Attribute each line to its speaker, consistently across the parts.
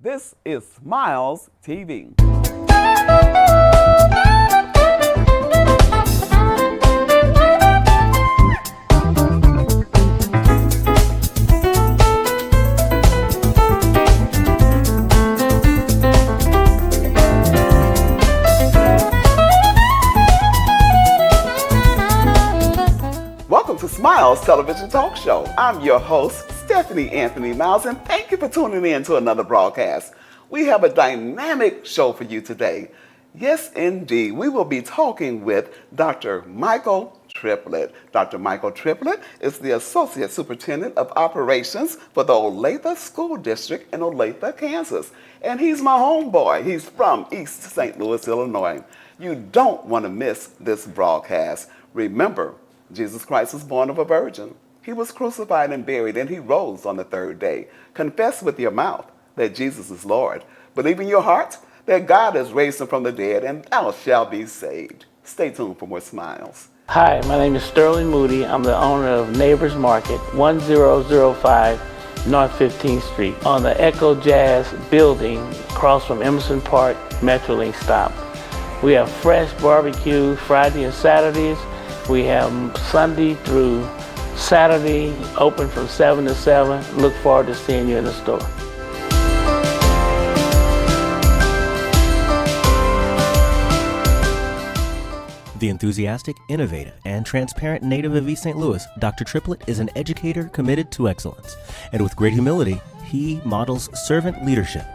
Speaker 1: This is Smiles TV. Welcome to Smiles Television Talk Show. I'm your host, Stephanie Anthony Miles, and thank you for tuning in to another broadcast. We have a dynamic show for you today. Yes, indeed. We will be talking with Dr. Michael Triplett. Dr. Michael Triplett is the Assistant Superintendent of Operations for the Olathe School District in Olathe, Kansas. And he's my homeboy. He's from East St. Louis, Illinois. You don't want to miss this broadcast. Remember, Jesus Christ was born of a virgin. He was crucified and buried, and he rose on the third day. Confess with your mouth that Jesus is Lord. Believe in your heart that God has raised him from the dead, and thou shalt be saved. Stay tuned for more smiles.
Speaker 2: Hi, my name is Sterling Moody. I'm the owner of Neighbors Market, 1005 North 15th Street, on the Echo Jazz building across from Emerson Park Metrolink stop. We have fresh barbecue Friday and Saturdays. We have Sunday through Saturday, open from 7 to 7. Look forward to seeing you in the store.
Speaker 3: The enthusiastic, innovative, and transparent native of East St. Louis, Dr. Triplett is an educator committed to excellence. And with great humility, he models servant leadership.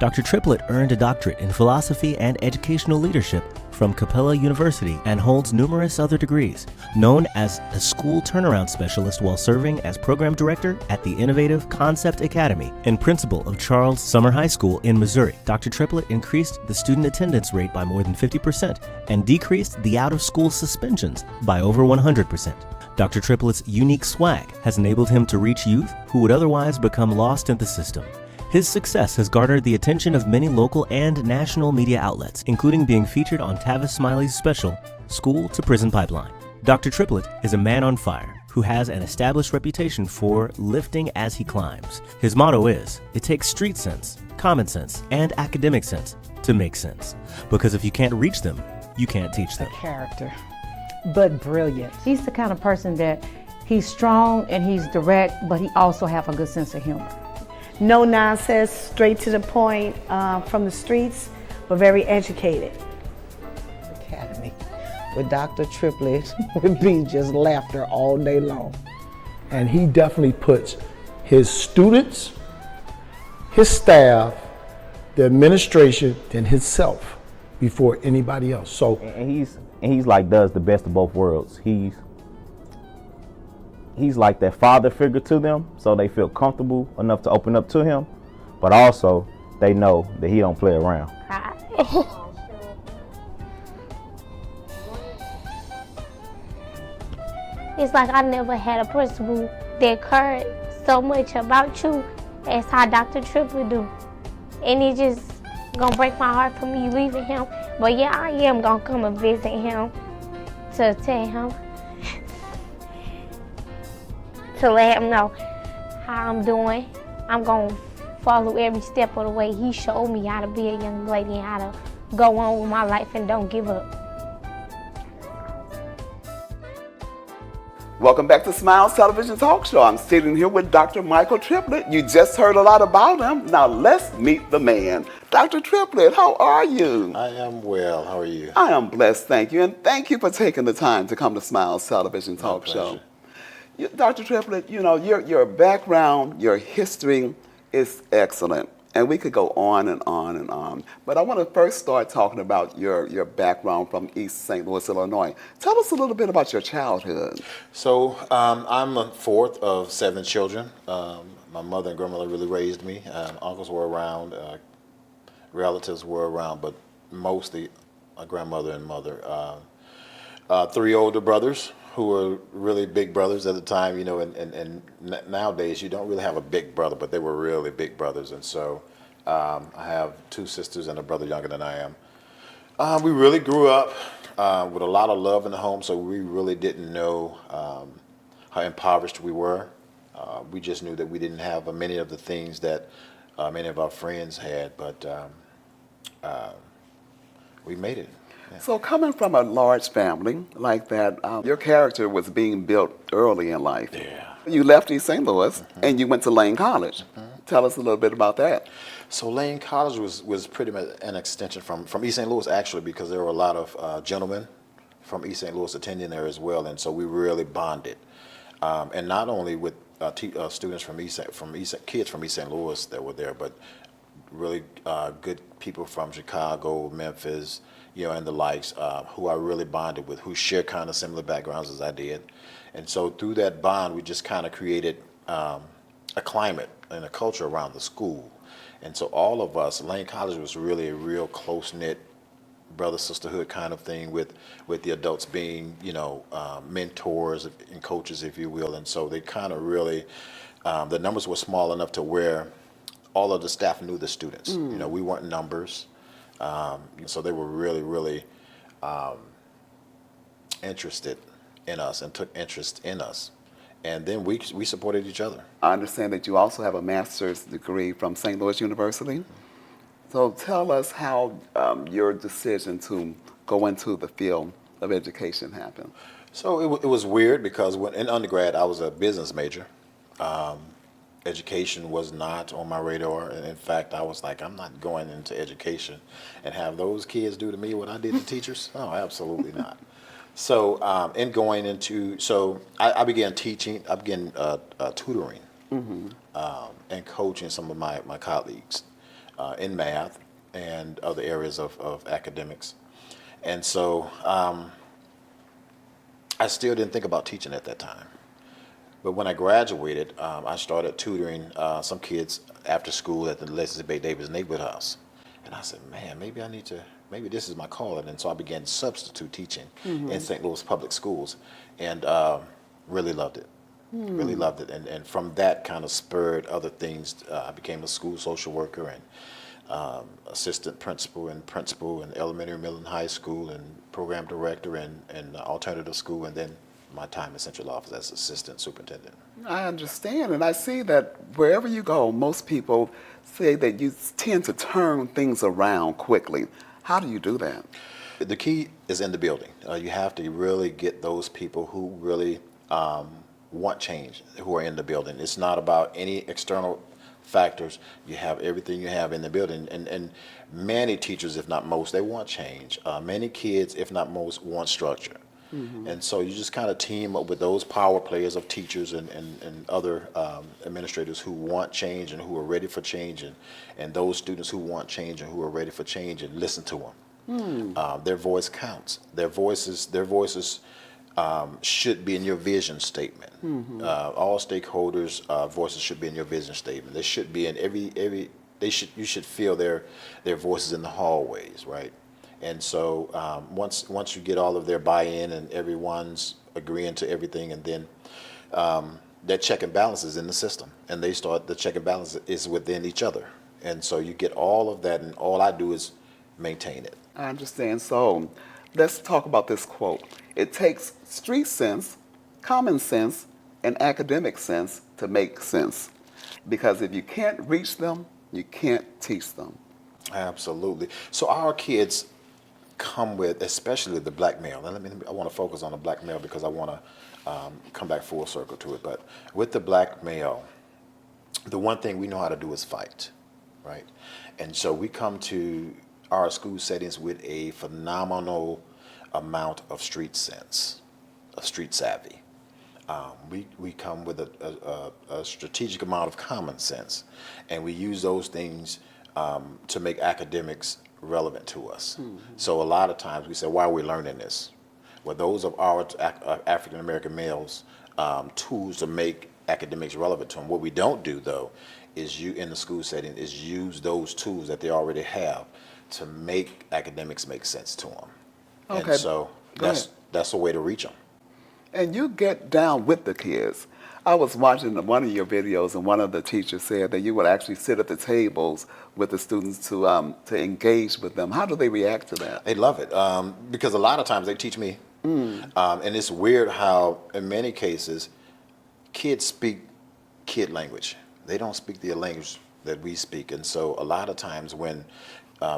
Speaker 3: Dr. Triplett earned a doctorate in philosophy and educational leadership from Capella University and holds numerous other degrees. Known as a school turnaround specialist while serving as program director at the Innovative Concept Academy and principal of Charles Summer High School in Missouri, Dr. Triplett increased the student attendance rate by more than 50% and decreased the out-of-school suspensions by over 100%. Dr. Triplett's unique swag has enabled him to reach youth who would otherwise become lost in the system. His success has garnered the attention of many local and national media outlets, including being featured on Tavis Smiley's special, School to Prison Pipeline. Dr. Triplett is a man on fire who has an established reputation for lifting as he climbs. His motto is, it takes street sense, common sense, and academic sense to make sense. Because if you can't reach them, you can't teach them.
Speaker 4: Character, but brilliant. He's the kind of person that he's strong and he's direct, but he also has a good sense of humor.
Speaker 5: No nonsense, straight to the point, from the streets, but very educated.
Speaker 6: Academy with Dr. Triplett would be just laughter all day long.
Speaker 7: And he definitely puts his students, his staff, the administration, and himself before anybody else. So
Speaker 8: and he's like does the best of both worlds. He's like that father figure to them, so they feel comfortable enough to open up to him, but also they know that he don't play around.
Speaker 9: It's like I never had a principal that cared so much about you as how Dr. Triplett do. And it just gonna break my heart for me leaving him. But yeah, I am gonna come and visit him to tell him, to let him know how I'm doing. I'm gonna follow every step of the way. He showed me how to be a young lady and how to go on with my life and don't give up.
Speaker 1: Welcome back to Smiles Television Talk Show. I'm sitting here with Dr. Michael Triplett. You just heard a lot about him. Now let's meet the man. Dr. Triplett, how are you?
Speaker 10: I am well. How are you?
Speaker 1: I am blessed, thank you. And thank you for taking the time to come to Smiles Television Talk Show. Dr. Triplett, you know, your background, your history is excellent. And we could go on and on and on. But I want to first start talking about your background from East St. Louis, Illinois. Tell us a little bit about your childhood.
Speaker 10: So I'm the fourth of 7 children. My mother and grandmother really raised me. Uncles were around, relatives were around, but mostly my grandmother and mother. 3 older brothers who were really big brothers at the time, you know, and nowadays you don't really have a big brother, but they were really big brothers. And so I have 2 sisters and a brother younger than I am. We really grew up with a lot of love in the home, so we really didn't know how impoverished we were. We just knew that we didn't have many of the things that many of our friends had, but we made it. Yeah.
Speaker 1: So coming from a large family like that, your character was being built early in life.
Speaker 10: Yeah.
Speaker 1: You left East St. Louis and you went to Lane College. Tell us a little bit about that.
Speaker 10: So Lane College was pretty much an extension from East St. Louis, actually, because there were a lot of gentlemen from East St. Louis attending there as well, and so we really bonded. And not only with students from kids from East St. Louis that were there, but really good people from Chicago, Memphis, and the likes, who I really bonded with, who share kind of similar backgrounds as I did. And so through that bond, we just kind of created a climate and a culture around the school. And so all of us, Lane College was really a real close-knit brother-sisterhood kind of thing, with the adults being, mentors and coaches, if you will. And so they kind of really, the numbers were small enough to where all of the staff knew the students. We weren't numbers. So they were really, really interested in us and took interest in us. And then we supported each other.
Speaker 1: I understand that you also have a master's degree from St. Louis University. So tell us how your decision to go into the field of education happened.
Speaker 10: So it was weird because when in undergrad I was a business major. Education was not on my radar, and in fact I was like, I'm not going into education and have those kids do to me what I did to teachers. No, absolutely not. So I began teaching. I began tutoring and coaching some of my colleagues in math and other areas of academics. And so I still didn't think about teaching at that time. But when I graduated, I started tutoring some kids after school at the Leslie Bay Davis neighborhood house. And I said, man, maybe this is my calling. And so I began substitute teaching in St. Louis public schools, and really loved it. Really loved it. And from that kind of spurred other things. I became a school social worker and assistant principal in elementary, middle, and high school, and program director in alternative school, and then my time in central office as assistant superintendent.
Speaker 1: I understand, and I see that wherever you go, most people say that you tend to turn things around quickly. How do you do that?
Speaker 10: The key is in the building. You have to really get those people who really want change, who are in the building. It's not about any external factors. You have everything you have in the building. And many teachers, if not most, they want change. Many kids, if not most, want structure. And so you just kind of team up with those power players of teachers and other administrators who want change and who are ready for change, and those students who want change and who are ready for change, and listen to them. Their voice counts. Their voices should be in your vision statement. All stakeholders' voices should be in your vision statement. They should be in you should feel their voices in the hallways, right? And so once you get all of their buy-in and everyone's agreeing to everything, and then that check and balance is in the system, and the check and balance is within each other. And so you get all of that, and all I do is maintain it.
Speaker 1: I understand. So let's talk about this quote. It takes street sense, common sense, and academic sense to make sense. Because if you can't reach them, you can't teach them.
Speaker 10: Absolutely. So our kids come with, especially the black male. And I want to focus on the black male because I want to come back full circle to it. But with the black male, the one thing we know how to do is fight, right? And so we come to our school settings with a phenomenal amount of street sense, of street savvy. We come with a strategic amount of common sense, and we use those things to make academics relevant to us. So a lot of times we say, why are we learning this? Well, those of our African American males tools to make academics relevant to them. What we don't do, though, is in the school setting, is use those tools that they already have to make academics make sense to them.
Speaker 1: Okay.
Speaker 10: And so that's a way to reach them.
Speaker 1: And you get down with the kids. I was watching one of your videos, and one of the teachers said that you would actually sit at the tables with the students to engage with them. How do they react to that?
Speaker 10: They love it because a lot of times they teach me. And it's weird how, in many cases, kids speak kid language. They don't speak their language that we speak. And so a lot of times when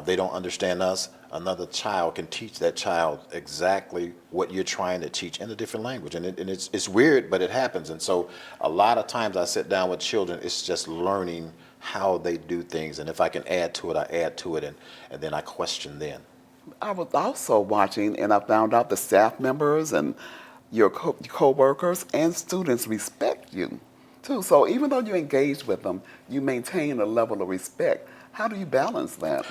Speaker 10: they don't understand us, another child can teach that child exactly what you're trying to teach in a different language. And it's weird, but it happens. And so a lot of times I sit down with children, it's just learning how they do things. And if I can add to it, I add to it, and then I question then.
Speaker 1: I was also watching, and I found out the staff members and your co-workers and students respect you, too. So even though you engage with them, you maintain a level of respect. How do you balance that?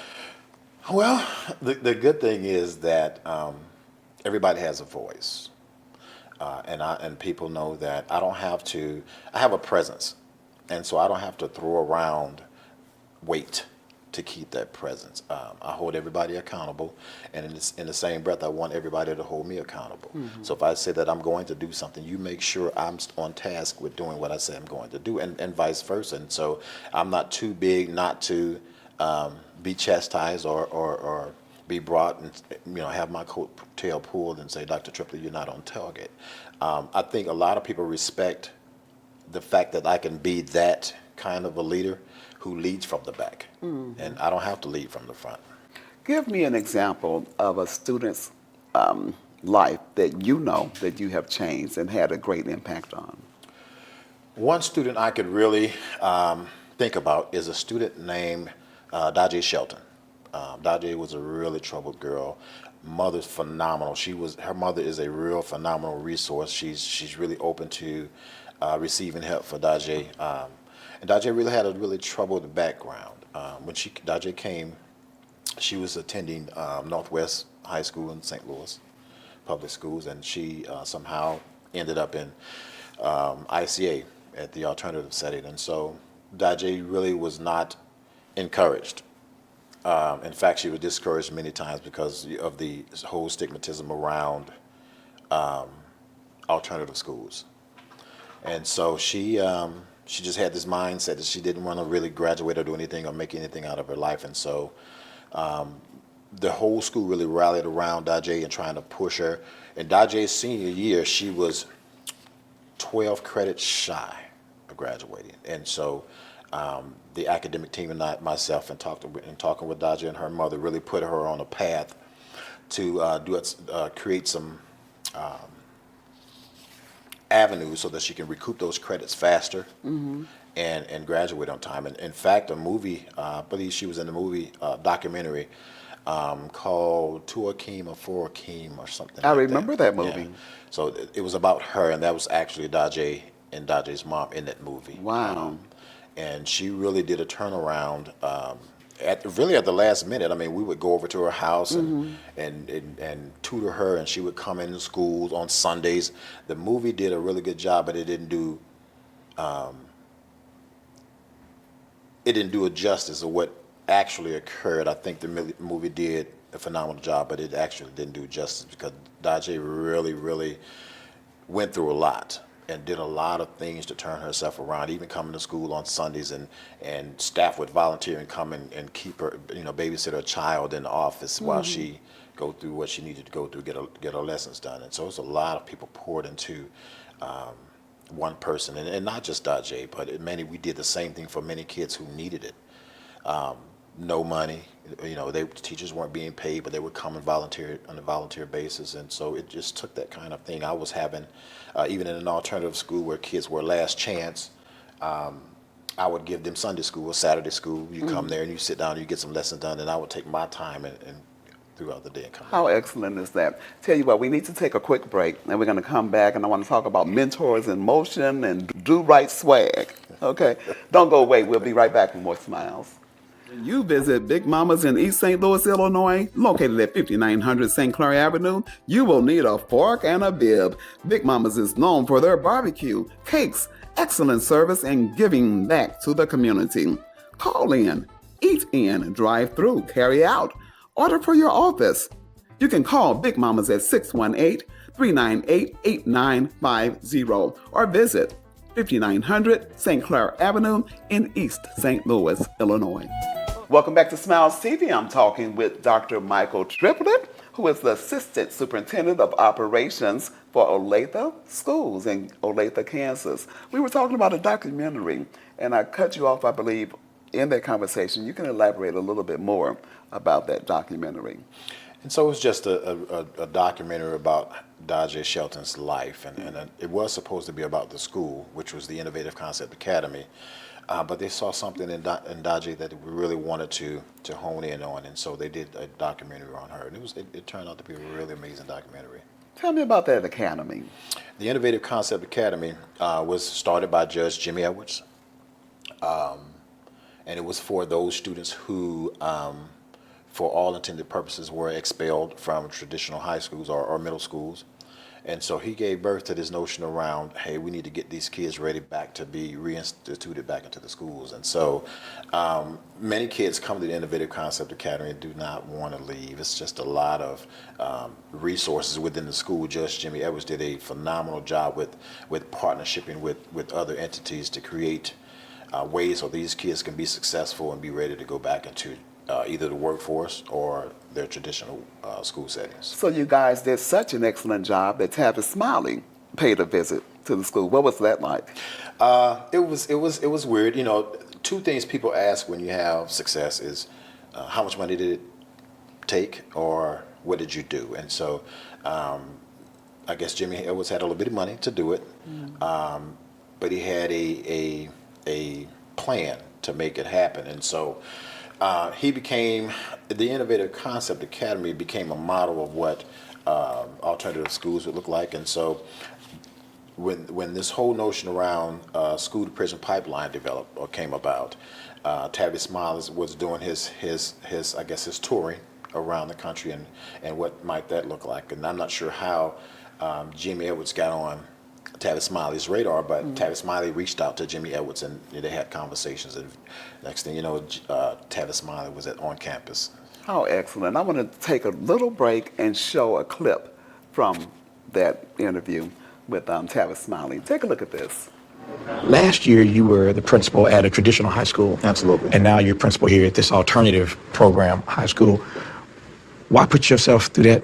Speaker 10: Well, the good thing is that everybody has a voice. And people know that I have a presence. And so I don't have to throw around weight to keep that presence. I hold everybody accountable, and in the same breath, I want everybody to hold me accountable. Mm-hmm. So if I say that I'm going to do something, you make sure I'm on task with doing what I say I'm going to do, and vice versa. And so I'm not too big not to be chastised or be brought and have my tail pulled and say, Dr. Triplett, you're not on target. I think a lot of people respect the fact that I can be that kind of a leader who leads from the back, and I don't have to lead from the front.
Speaker 1: Give me an example of a student's life that you know that you have changed and had a great impact on.
Speaker 10: One student I could really think about is a student named Daje Shelton. Daje was a really troubled girl. Mother's phenomenal. Her mother is a real phenomenal resource. She's really open to receiving help for Daje. And Daje really had a really troubled background. When Daje came, she was attending Northwest High School in St. Louis, public schools, and she somehow ended up in ICA at the alternative setting. And so Daje really was not encouraged. In fact, she was discouraged many times because of the whole stigmatism around alternative schools. And so she just had this mindset that she didn't want to really graduate or do anything or make anything out of her life. And so the whole school really rallied around Daje and trying to push her. In Daje's senior year, she was 12 credits shy of graduating. And so the academic team and myself and talking with Daje and her mother really put her on a path to create some avenues so that she can recoup those credits faster and graduate on time. And in fact, a movie, I believe she was in the movie documentary called To Akeem or For Akeem or something.
Speaker 1: I remember that movie.
Speaker 10: Yeah. So it was about her, and that was actually Daje and Daje's mom in that movie.
Speaker 1: Wow.
Speaker 10: And she really did a turnaround at the last minute. I mean, we would go over to her house and tutor her, and she would come into schools on Sundays. The movie did a really good job, but it didn't do a justice of what actually occurred. I think the movie did a phenomenal job, but it actually didn't do justice because Daje really, really went through a lot and did a lot of things to turn herself around, even coming to school on Sundays, and staff would volunteer and come and keep her, babysit her child in the office while she go through what she needed to go through, get her lessons done. And so it's a lot of people poured into one person, and not just Daje, but we did the same thing for many kids who needed it. No money, teachers weren't being paid, but they would come and volunteer on a volunteer basis. And so it just took that kind of thing. I was having, even in an alternative school where kids were last chance, I would give them Sunday school or Saturday school. You come there and you sit down and you get some lessons done, and I would take my time and throughout the day and come back.
Speaker 1: How excellent is that? Tell you what, we need to take a quick break, and we're going to come back, and I want to talk about mentors in motion and do right swag. Okay? Don't go away. We'll be right back with more Smiles. When you visit Big Mama's in East St. Louis, Illinois, located at 5900 St. Clair Avenue, you will need a fork and a bib. Big Mama's is known for their barbecue, cakes, excellent service, and giving back to the community. Call in, eat in, drive through, carry out, order for your office. You can call Big Mama's at 618-398-8950 or visit 5900 St. Clair Avenue in East St. Louis, Illinois. Welcome back to Smiles TV. I'm talking with Dr. Michael Triplett, who is the Assistant Superintendent of Operations for Olathe Schools in Olathe, Kansas. We were talking about a documentary, and I cut you off, I believe, in that conversation, you can elaborate a little bit more about that documentary.
Speaker 10: And so it was just a documentary about Dajay Shelton's life, and it was supposed to be about the school, which was the Innovative Concept Academy, but they saw something in Dajay that we really wanted to hone in on, and so they did a documentary on her, and it turned out to be a really amazing documentary.
Speaker 1: Tell me about that academy.
Speaker 10: The Innovative Concept Academy was started by Judge Jimmy Edwards, and it was for those students who for all intended purposes were expelled from traditional high schools or middle schools. And so he gave birth to this notion around, hey, we need to get these kids ready back to be reinstituted back into the schools. And so many kids come to the Innovative Concept Academy and do not want to leave. It's just a lot of resources within the school. Judge Jimmy Edwards did a phenomenal job with partnershiping with other entities to create ways so these kids can be successful and be ready to go back into either the workforce or their traditional school settings.
Speaker 1: So you guys did such an excellent job that Tavis Smiley paid a visit to the school. What was that like?
Speaker 10: It was weird. You know, two things people ask when you have success is how much money did it take, or what did you do? And so I guess Jimmy Edwards had a little bit of money to do it, but he had a plan to make it happen. And so he became, the Innovative Concept Academy became a model of what alternative schools would look like. And so when this whole notion around school to prison pipeline developed or came about, Tavis Smiley was doing his I guess his touring around the country and what might that look like. And I'm not sure how Jimmy Edwards got on Tavis Smiley's radar, but Tavis Smiley reached out to Jimmy Edwards and they had conversations, and next thing you know, Tavis Smiley was on campus.
Speaker 1: Oh, excellent. I want to take a little break and show a clip from that interview with Tavis Smiley. Take a look at this.
Speaker 11: Last year, you were the principal at a traditional high school.
Speaker 10: Absolutely.
Speaker 11: And now you're principal here at this alternative program high school. Why put yourself through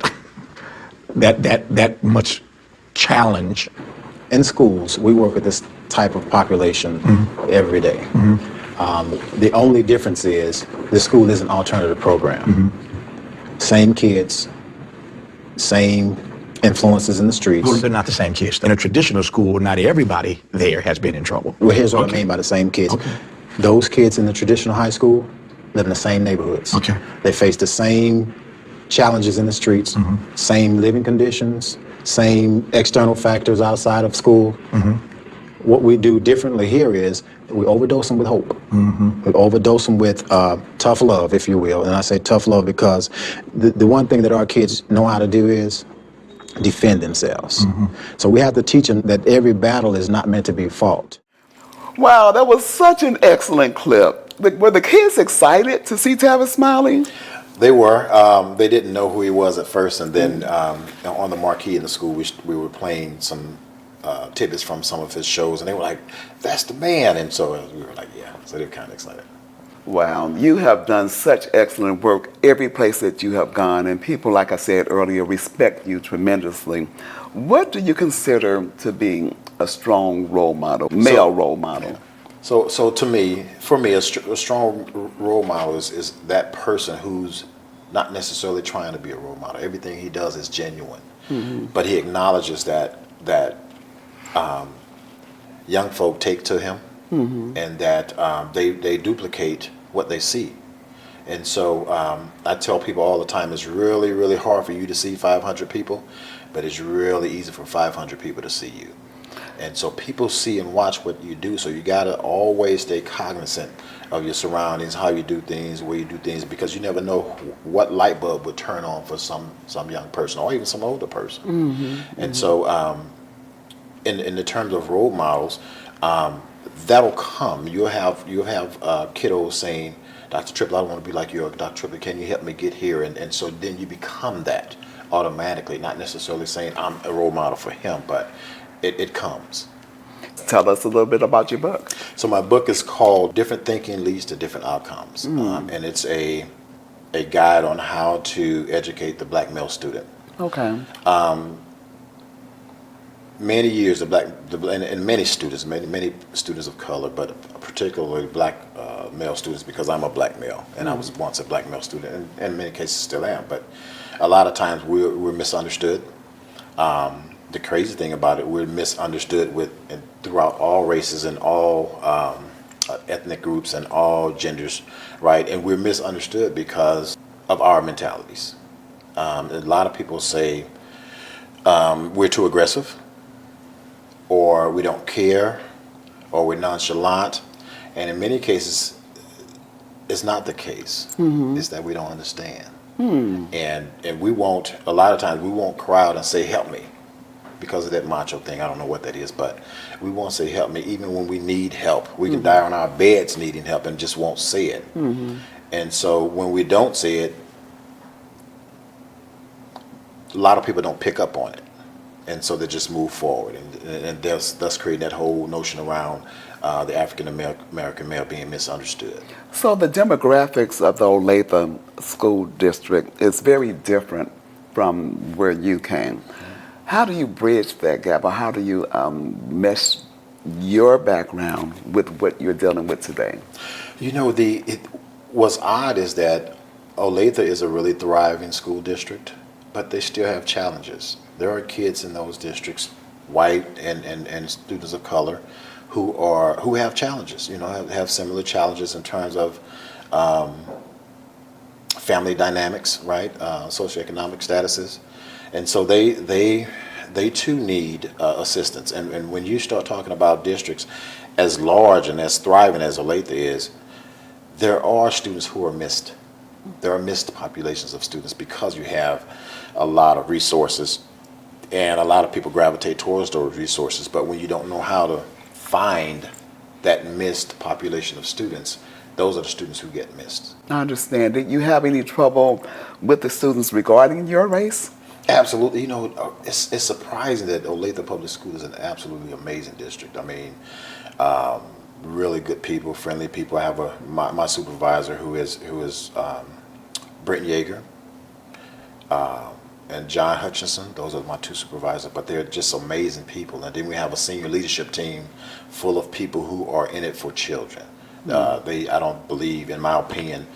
Speaker 11: that much challenge?
Speaker 12: In schools, we work with this type of population every day. The only difference is the school is an alternative program. Same kids, same influences in the streets.
Speaker 11: Well, they're not the same kids. In a traditional school, not everybody there has been in trouble.
Speaker 12: Well, here's what I mean by the same kids. Those kids in the traditional high school live in the same neighborhoods. They face the same challenges in the streets, same living conditions, same external factors outside of school. What we do differently here is we overdose them with hope. We overdose them with tough love, if you will. And I say tough love because the one thing that our kids know how to do is defend themselves. So we have to teach them that every battle is not meant to be fought.
Speaker 1: Wow, that was such an excellent clip. Were the kids excited to see Tavis Smiley?
Speaker 10: They were. They didn't know who he was at first, and then on the marquee in the school, we were playing some tidbits from some of his shows, and they were like, "That's the man!" And so we were like, "Yeah." So they were kind of excited.
Speaker 1: Wow, you have done such excellent work every place that you have gone, and people, like I said earlier, respect you tremendously. What do you consider to be a strong role model, male role model?
Speaker 10: So for me, a strong role model is that person who's not necessarily trying to be a role model. Everything he does is genuine, but he acknowledges that young folk take to him, and that they duplicate what they see. And so I tell people all the time, it's really, really hard for you to see 500 people, but it's really easy for 500 people to see you. And so people see and watch what you do, so you gotta always stay cognizant of your surroundings, how you do things, where you do things, because you never know what light bulb would turn on for some young person or even some older person. And so in the terms of role models, that'll come. You'll have kiddos saying, "Dr. Triplett, I want to be like you. Dr. Triplett, can you help me get here?" And so then you become that automatically, not necessarily saying I'm a role model for him, but it comes.
Speaker 1: Tell us a little bit about your book.
Speaker 10: So my book is called Different Thinking Leads to Different Outcomes. And it's a guide on how to educate the black male student.
Speaker 1: Okay.
Speaker 10: many years, and many students, many students of color, but particularly black male students, because I'm a black male, and I was once a black male student, and in many cases still am. But a lot of times we're misunderstood. The crazy thing about it, we're misunderstood throughout all races and all ethnic groups and all genders, right? And we're misunderstood because of our mentalities. A lot of people say we're too aggressive, or we don't care, or we're nonchalant. And in many cases, it's not the case. It's that we don't understand. And we won't, a lot of times we won't crowd and say, help me, because of that macho thing. I don't know what that is, but we won't say help me even when we need help. We can die on our beds needing help and just won't say it. And so when we don't say it, a lot of people don't pick up on it. And so they just move forward, and thus creating that whole notion around the African American male being misunderstood.
Speaker 1: So the demographics of the Olathe School District is very different from where you came. How do you bridge that gap, or how do you mesh your background with what you're dealing with today?
Speaker 10: You know, what's odd is that Olathe is a really thriving school district, but they still have challenges. There are kids in those districts, white and students of color, who have challenges. You know, have similar challenges in terms of family dynamics, right? Socioeconomic statuses, and so they too need assistance. And when you start talking about districts as large and as thriving as Olathe is, there are students who are missed. There are missed populations of students because you have a lot of resources, and a lot of people gravitate towards those resources. But when you don't know how to find that missed population of students, those are the students who get missed.
Speaker 1: I understand. Did you have any trouble with the students regarding your race?
Speaker 10: Absolutely. You know, it's surprising that Olathe Public School is an absolutely amazing district. I mean, really good people, friendly people. I have my supervisor who is Britton Yeager and John Hutchinson. Those are my two supervisors, but they're just amazing people. And then we have a senior leadership team full of people who are in it for children. They, I don't believe, in my opinion,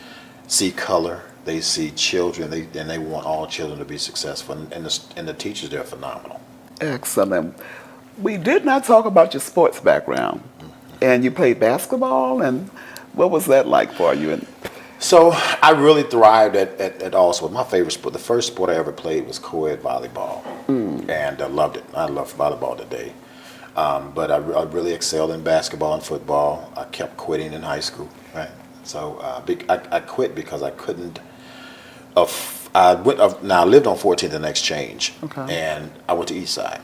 Speaker 10: see color. They see children, and they want all children to be successful. And the teachers, they're phenomenal.
Speaker 1: Excellent. We did not talk about your sports background. And you played basketball, and what was that like for you?
Speaker 10: So I really thrived at all sports. My favorite sport, the first sport I ever played was co-ed volleyball, and I loved it. I love volleyball today. But I really excelled in basketball and football. I kept quitting in high school, right? So I quit because I couldn't. I lived on 14th and Exchange, and I went to East Side,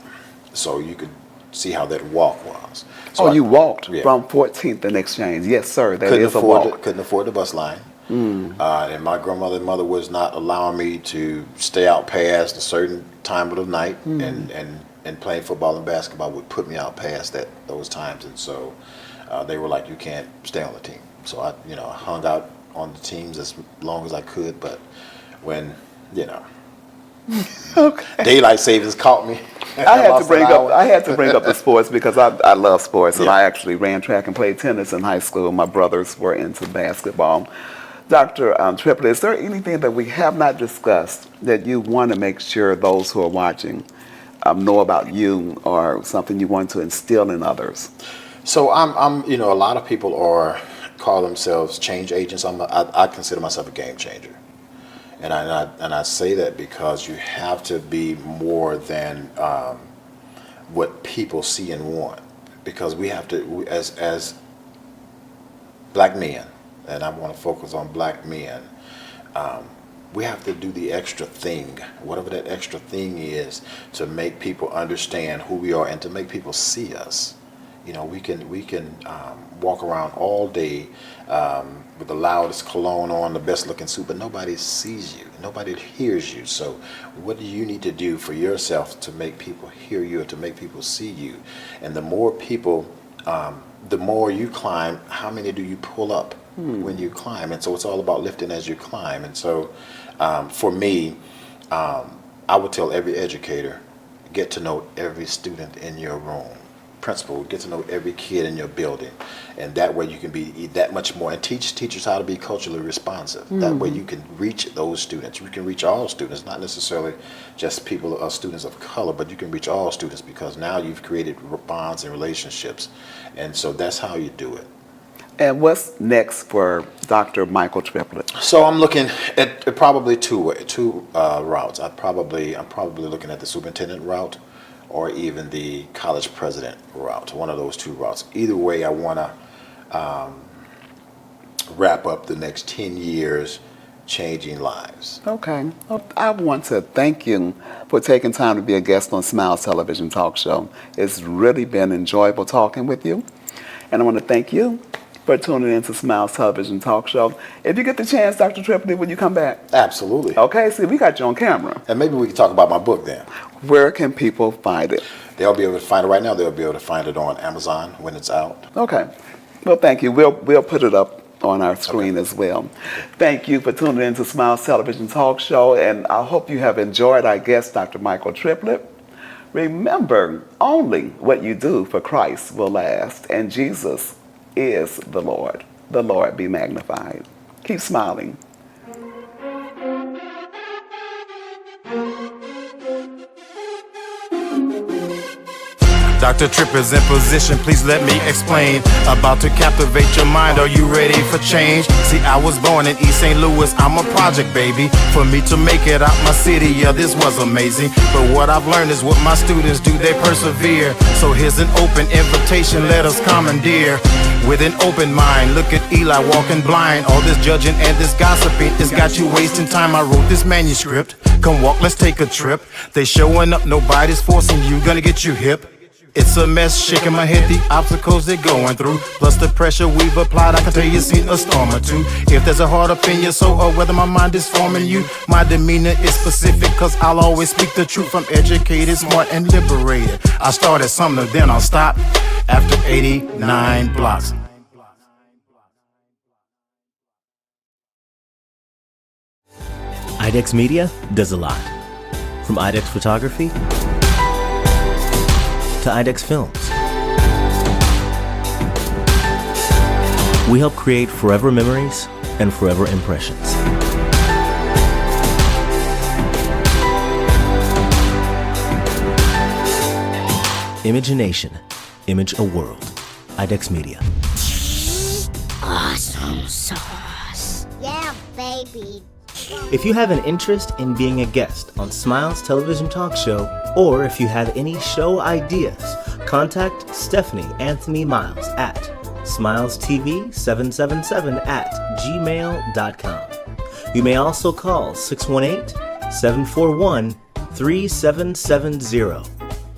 Speaker 10: so you could see how that walk was. So
Speaker 1: you walked from 14th and Exchange? Yes, sir. That is a walk.
Speaker 10: Couldn't afford the bus line. And my grandmother and mother was not allowing me to stay out past a certain time of the night, and playing football and basketball would put me out past those times, and so they were like, you can't stay on the team. So I hung out on the teams as long as I could, but when daylight savings caught me,
Speaker 1: I had to bring up the sports because I love sports, and I actually ran track and played tennis in high school. My brothers were into basketball. Dr. Triplett, is there anything that we have not discussed that you want to make sure those who are watching know about you, or something you want to instill in others?
Speaker 10: So I'm a lot of people call themselves change agents. I consider myself a game changer, and I say that because you have to be more than what people see and want, because we have to, as black men, and I want to focus on black men, we have to do the extra thing, whatever that extra thing is, to make people understand who we are and to make people see us. We can walk around all day with the loudest cologne on, the best looking suit, but nobody sees you, nobody hears you. So what do you need to do for yourself to make people hear you, or to make people see you? And the more people, the more you climb, how many do you pull up when you climb? And so it's all about lifting as you climb. And so for me, I would tell every educator, get to know every student in your room. Principal, get to know every kid in your building, and that way you can be that much more, and teach teachers how to be culturally responsive. That way you can reach those students. You can reach all students, not necessarily just people, students of color, but you can reach all students, because now you've created bonds and relationships, and so that's how you do it.
Speaker 1: And what's next for Dr. Michael Triplett?
Speaker 10: So I'm looking at probably two routes. I'm probably looking at the superintendent route, or even the college president route, one of those two routes. Either way, I want to wrap up the next 10 years changing lives.
Speaker 1: Okay. I want to thank you for taking time to be a guest on Smiles Television Talk Show. It's really been enjoyable talking with you. And I want to thank you for tuning in to Smiles Television Talk Show. If you get the chance, Dr. Triplett, will you come back?
Speaker 10: Absolutely.
Speaker 1: Okay, see, we got you on camera.
Speaker 10: And maybe we can talk about my book then.
Speaker 1: Where can people find it?
Speaker 10: They'll be able to find it right now. They'll be able to find it on Amazon when it's out.
Speaker 1: Okay. Well, thank you. We'll put it up on our screen as well. Thank you for tuning in to Smiles Television Talk Show, and I hope you have enjoyed our guest, Dr. Michael Triplett. Remember, only what you do for Christ will last, and Jesus is the Lord. The Lord be magnified. Keep smiling.
Speaker 13: Dr. Tripplett's in position, please let me explain. About to captivate your mind, are you ready for change? See, I was born in East St. Louis, I'm a project baby. For me to make it out my city, yeah, this was amazing. But what I've learned is what my students do, they persevere. So here's an open invitation, let us commandeer. With an open mind, look at Eli walking blind. All this judging and this gossiping has got you wasting time. I wrote this manuscript, come walk, let's take a trip. They showing up, nobody's forcing you, gonna get you hip. It's a mess, shaking my head, the obstacles they're going through. Plus the pressure we've applied, I can tell you seen a storm or two. If there's a hard opinion, so or whether my mind is forming you. My demeanor is specific, cause I'll always speak the truth. I'm educated, smart, and liberated. I started something, then I'll stop after 89 blocks.
Speaker 3: IDEX Media does a lot. From IDEX Photography to IDEX Films. We help create forever memories and forever impressions. Imagination, image a world. IDEX Media.
Speaker 14: Awesome sauce. Yeah, baby.
Speaker 3: If you have an interest in being a guest on Smiles Television Talk Show, or if you have any show ideas, contact Stephanie Anthony Miles at SmilesTV777@gmail.com. You may also call 618-741-3770.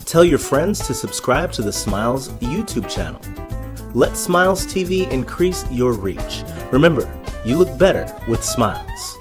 Speaker 3: Tell your friends to subscribe to the Smiles YouTube channel. Let Smiles TV increase your reach. Remember, you look better with smiles.